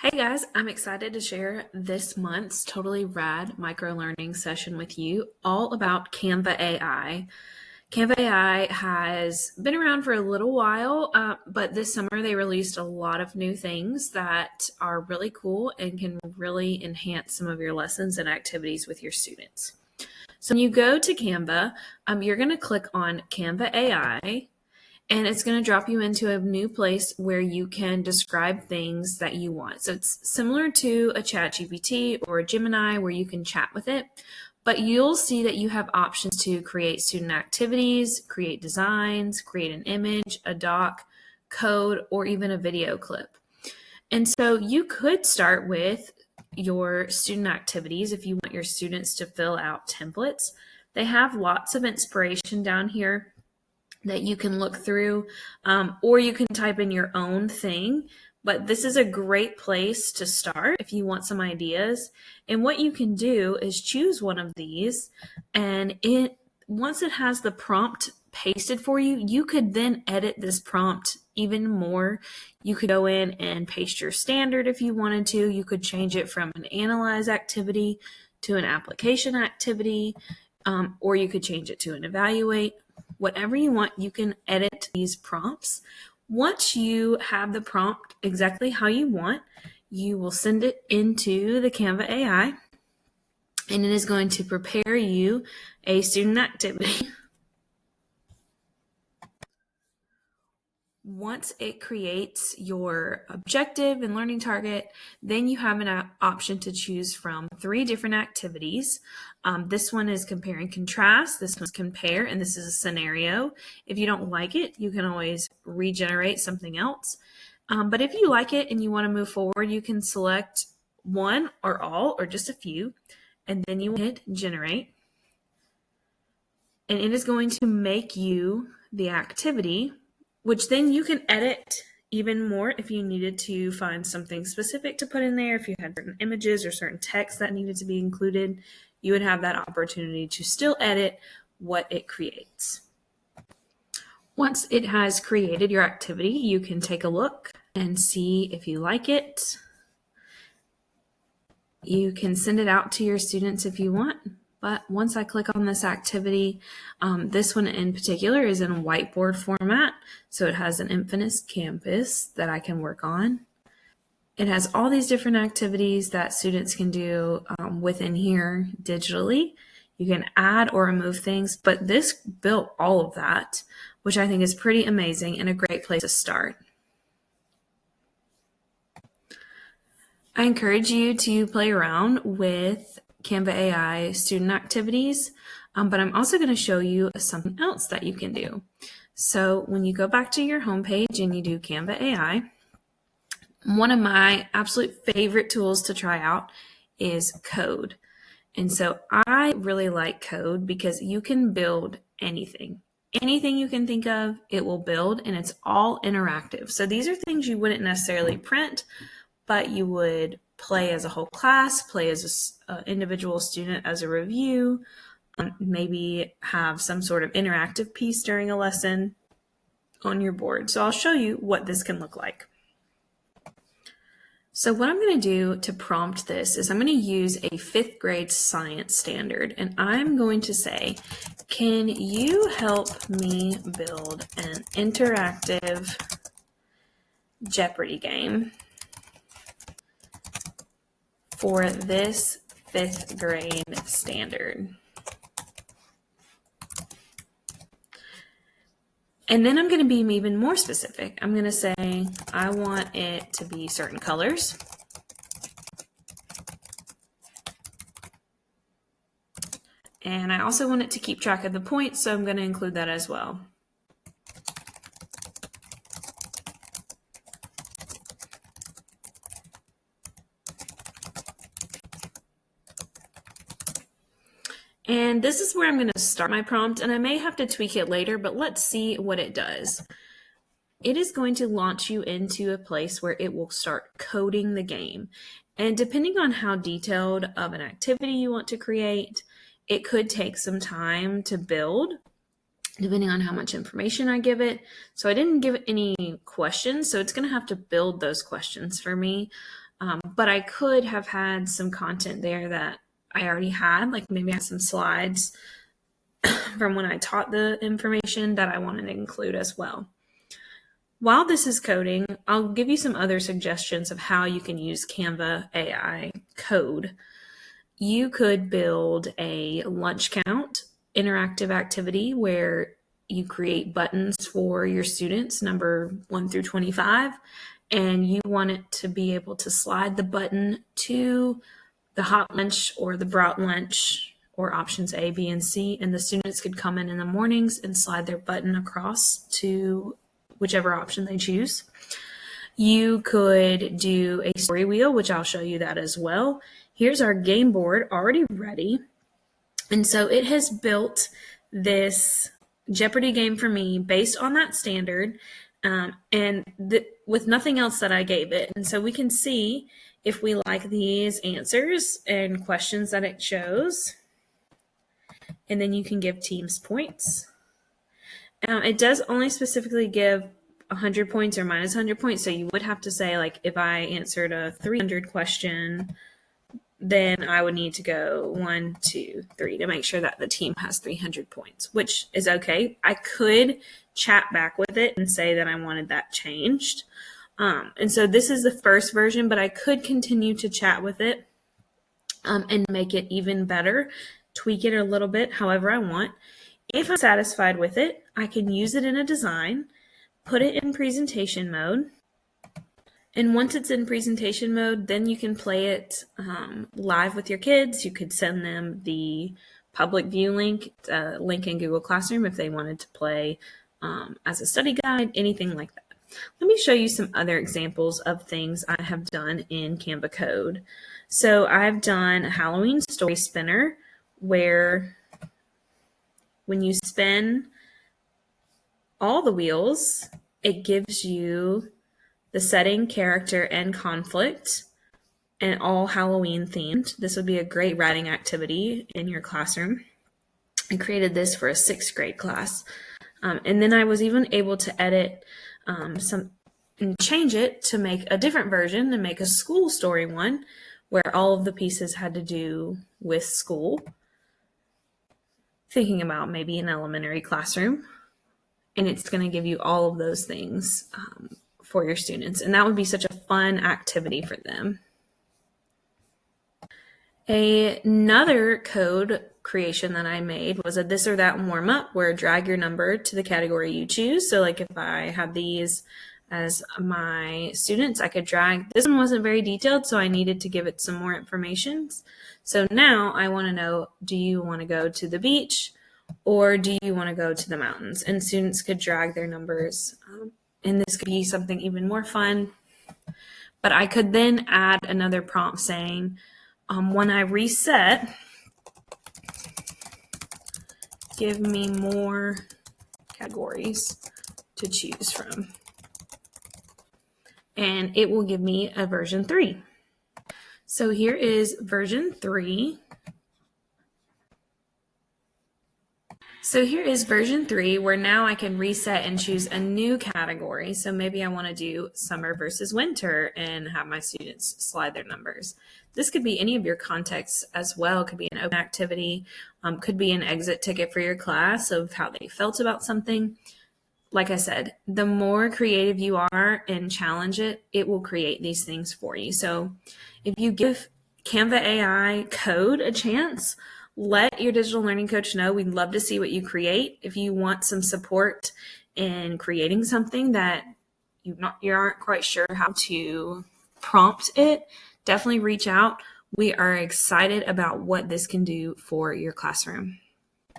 Hey guys, I'm excited to share this month's totally rad micro learning session with you all about Canva AI. Canva AI has been around for a little while, but this summer they released a lot of new things that are really cool and can really enhance some of your lessons and activities with your students. So when you go to Canva, you're going to click on Canva AI. And it's going to drop you into a new place where you can describe things that you want. So it's similar to a ChatGPT or a Gemini where you can chat with it, but you'll see that you have options to create student activities, create designs, create an image, a doc, code, or even a video clip. And so you could start with your student activities if you want your students to fill out templates. They have lots of inspiration down here that you can look through, or you can type in your own thing. But this is a great place to start if you want some ideas. And what you can do is choose one of these, and once it has the prompt pasted for you, you could then edit this prompt even more. You could go in and paste your standard if you wanted to. You could change it from an analyze activity to an application activity, or you could change it to an evaluate. Whatever you want, you can edit these prompts. Once you have the prompt exactly how you want, you will send it into the Canva AI, and it is going to prepare you a student activity. Once it creates your objective and learning target, then you have an option to choose from 3 different activities. This one is compare and contrast, this one's compare, and this is a scenario. If you don't like it, you can always regenerate something else. But if you like it and you want to move forward, you can select one or all or just a few, and then you hit generate. And it is going to make you the activity, which then you can edit even more if you needed to find something specific to put in there. If you had certain images or certain text that needed to be included, you would have that opportunity to still edit what it creates. Once it has created your activity, you can take a look and see if you like it. You can send it out to your students if you want. But once I click on this activity, this one in particular is in whiteboard format. So it has an infinite canvas that I can work on. It has all these different activities that students can do within here digitally. You can add or remove things, but this built all of that, which I think is pretty amazing and a great place to start. I encourage you to play around with Canva AI student activities, but I'm also going to show you something else that you can do. So when you go back to your homepage and you do Canva AI, one of my absolute favorite tools to try out is code. And so I really like code because you can build anything. Anything you can think of, it will build, and it's all interactive. So these are things you wouldn't necessarily print, but you would play as a whole class, play as an individual student as a review, maybe have some sort of interactive piece during a lesson on your board. So I'll show you what this can look like. So what I'm going to do to prompt this is I'm going to use a 5th grade science standard, and I'm going to say, can you help me build an interactive Jeopardy game for this 5th grade standard? And then I'm going to be even more specific. I'm going to say, I want it to be certain colors. And I also want it to keep track of the points, so I'm going to include that as well. And this is where I'm going to start my prompt, and I may have to tweak it later, but let's see what it does. It is going to launch you into a place where it will start coding the game. And depending on how detailed of an activity you want to create, it could take some time to build, depending on how much information I give it. So I didn't give it any questions, so it's going to have to build those questions for me. But I could have had some content there that I already had, like maybe I had some slides from when I taught the information that I wanted to include as well. While this is coding, I'll give you some other suggestions of how you can use Canva AI code. You could build a lunch count interactive activity where you create buttons for your students, number 1 through 25, and you want it to be able to slide the button to the hot lunch or the brought lunch or options A, B, and C, and the students could come in the mornings and slide their button across to whichever option they choose. You could do a story wheel, which I'll show you that as well. Here's our game board already ready. And so it has built this Jeopardy game for me based on that standard with nothing else that I gave it. And so we can see if we like these answers and questions that it shows. And then you can give teams points. It does only specifically give 100 points or minus 100 points. So you would have to say, like, if I answered a 300 question, then I would need to go 1, 2, 3 to make sure that the team has 300 points, which is okay. I could chat back with it and say that I wanted that changed. And so this is the first version, but I could continue to chat with it and make it even better, tweak it a little bit, however I want. If I'm satisfied with it, I can use it in a design, put it in presentation mode. And once it's in presentation mode, then you can play it live with your kids. You could send them the public view link in Google Classroom if they wanted to play as a study guide, anything like that. Let me show you some other examples of things I have done in Canva Code. So I've done a Halloween story spinner where when you spin all the wheels, it gives you the setting, character, and conflict, and all Halloween themed. This would be a great writing activity in your classroom. I created this for a 6th grade class. And then I was even able to edit some and change it to make a different version and make a school story one where all of the pieces had to do with school. Thinking about maybe an elementary classroom. And it's going to give you all of those things for your students. And that would be such a fun activity for them. Another code creation that I made was a this or that warm up where drag your number to the category you choose. So like if I have these as my students, I could drag. This one wasn't very detailed, so I needed to give it some more information. So now I want to know, do you want to go to the beach or do you want to go to the mountains? And students could drag their numbers. And this could be something even more fun. But I could then add another prompt saying, when I reset, give me more categories to choose from. And it will give me a version 3. So here is version 3. So here is version 3 where now I can reset and choose a new category. So maybe I want to do summer versus winter and have my students slide their numbers. This could be any of your contexts as well. It could be an open activity, could be an exit ticket for your class of how they felt about something. Like I said, the more creative you are and challenge it, it will create these things for you. So if you give Canva AI code a chance, let your digital learning coach know. We'd love to see what you create. If you want some support in creating something that you aren't quite sure how to prompt it, definitely reach out. We are excited about what this can do for your classroom.